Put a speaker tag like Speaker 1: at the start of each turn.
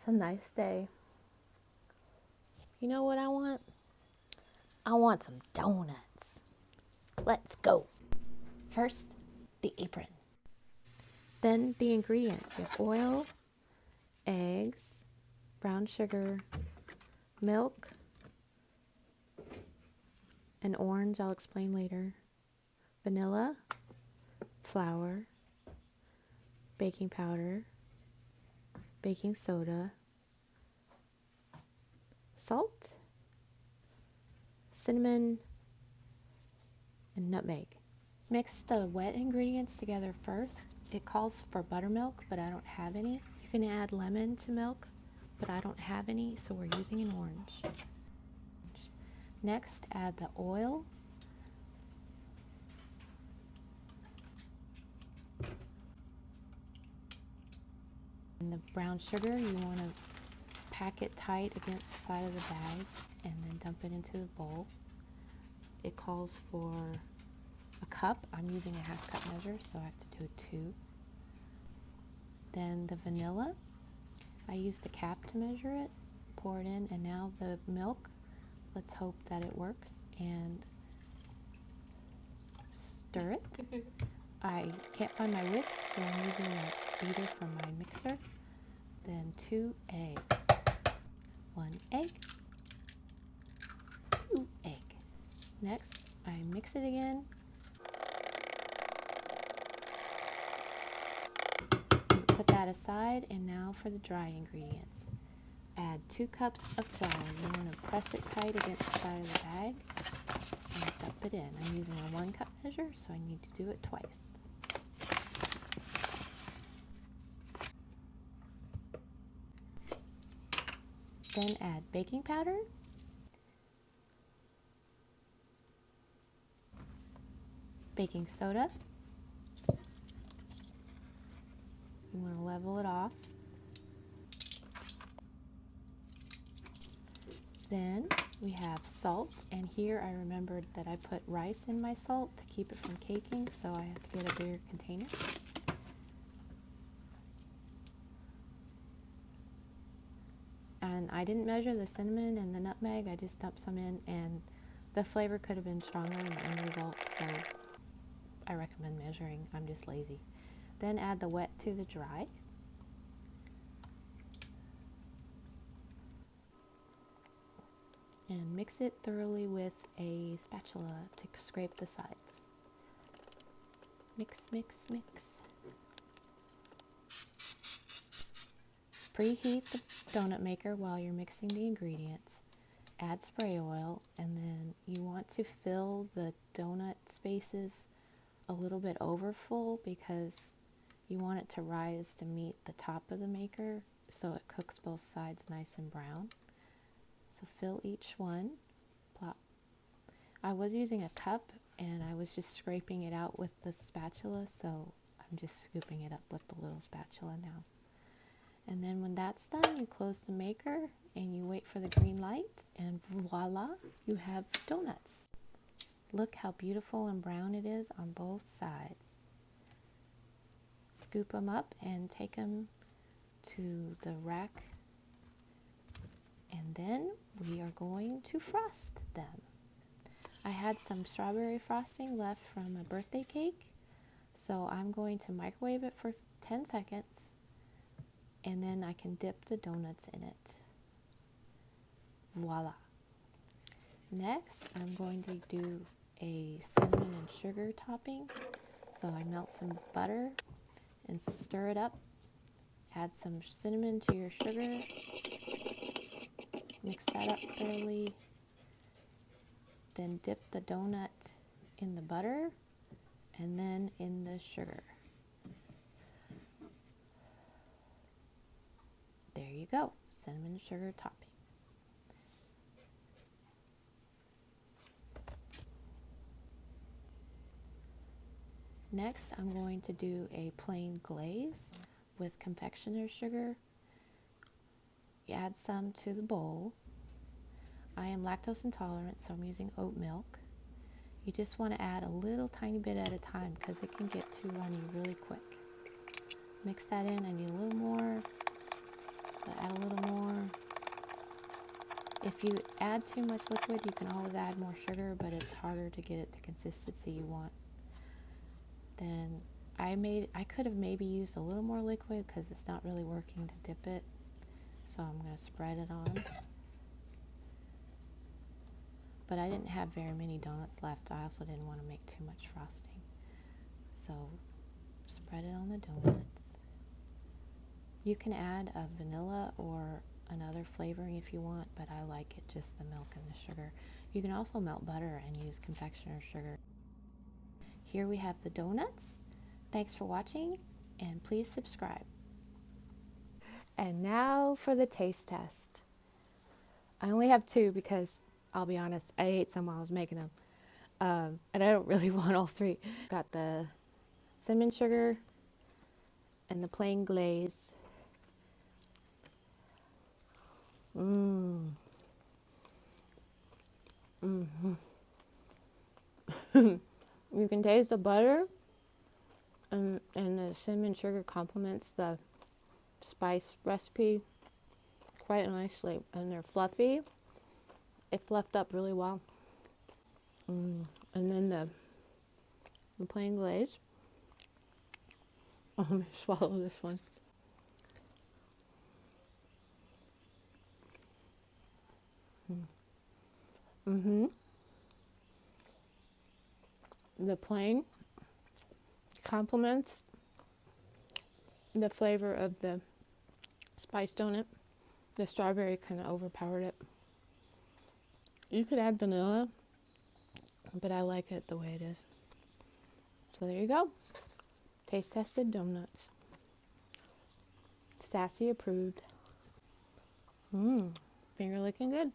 Speaker 1: It's a nice day. You know what I want? I want some donuts. Let's go. First, the apron. Then the ingredients. You have oil, eggs, brown sugar, milk, an orange I'll explain later, vanilla, flour, baking powder, baking soda, salt, cinnamon, and nutmeg. Mix the wet ingredients together first. It calls for buttermilk, but I don't have any. You can add lemon to milk, but I don't have any, so we're using an orange. Next, add the oil, and the brown sugar. You want to pack it tight against the side of the bag and then dump it into the bowl. It calls for a cup. I'm using a half cup measure, so I have to do 2. Then the vanilla. I use the cap to measure it, pour it in, and now the milk. Let's hope that it works, and stir it. I can't find my whisk, so I'm using a beater from my mixer. Then 2 eggs. 1 egg, 2 egg. Next, I mix it again. Put that aside, and now for the dry ingredients. Add 2 cups of flour. You want to press it tight against the side of the bag and dump it in. I'm using a 1 cup measure, so I need to do it twice. Then add baking powder, baking soda. You want to level it off. Then we have salt, and here I remembered that I put rice in my salt to keep it from caking, so I have to get a bigger container. And I didn't measure the cinnamon and the nutmeg, I just dumped some in, and the flavor could have been stronger in the end result, so I recommend measuring. I'm just lazy. Then add the wet to the dry. And mix it thoroughly with a spatula to scrape the sides. Mix, mix, mix. Preheat the donut maker while you're mixing the ingredients. Add spray oil, and then you want to fill the donut spaces a little bit over full because you want it to rise to meet the top of the maker so it cooks both sides nice and brown. So fill each one. Plop. I was using a cup and I was just scraping it out with the spatula, so I'm just scooping it up with the little spatula now. And then when that's done, you close the maker and you wait for the green light, and voila, you have donuts. Look how beautiful and brown it is on both sides. Scoop them up and take them to the rack, and then we are going to frost them. I had some strawberry frosting left from a birthday cake, so I'm going to microwave it for 10 seconds, and then I can dip the donuts in it. Voila. Next, I'm going to do a cinnamon and sugar topping. So I melt some butter and stir it up. Add some cinnamon to your sugar. Mix that up thoroughly. Then dip the donut in the butter and then in the sugar. There you go, cinnamon sugar topping. Next, I'm going to do a plain glaze with confectioner's sugar. You add some to the bowl. I am lactose intolerant, so I'm using oat milk. You just want to add a little tiny bit at a time because it can get too runny really quick. Mix that in. I need a little more. So add a little If you add too much liquid, you can always add more sugar, but it's harder to get it the consistency you want. Then I could have maybe used a little more liquid because it's not really working to dip it. So I'm going to spread it on. But I didn't have very many donuts left. I also didn't want to make too much frosting. So spread it on the donuts. You can add a vanilla or another flavoring if you want, but I like it just the milk and the sugar. You can also melt butter and use confectioner's sugar. Here we have the donuts. Thanks for watching, and please subscribe. And now for the taste test. I only have 2 because, I'll be honest, I ate some while I was making them. And I don't really want all 3. Got the cinnamon sugar and the plain glaze. You can taste the butter, and the cinnamon sugar complements the spice recipe quite nicely, and they're fluffy. It fluffed up really well. And then the plain glaze. Oh, let me swallow this one. The plain complements the flavor of the spice donut. The strawberry kind of overpowered it. You could add vanilla, but I like it the way it is. So there you go. Taste tested donuts. Sassy approved. Finger licking good.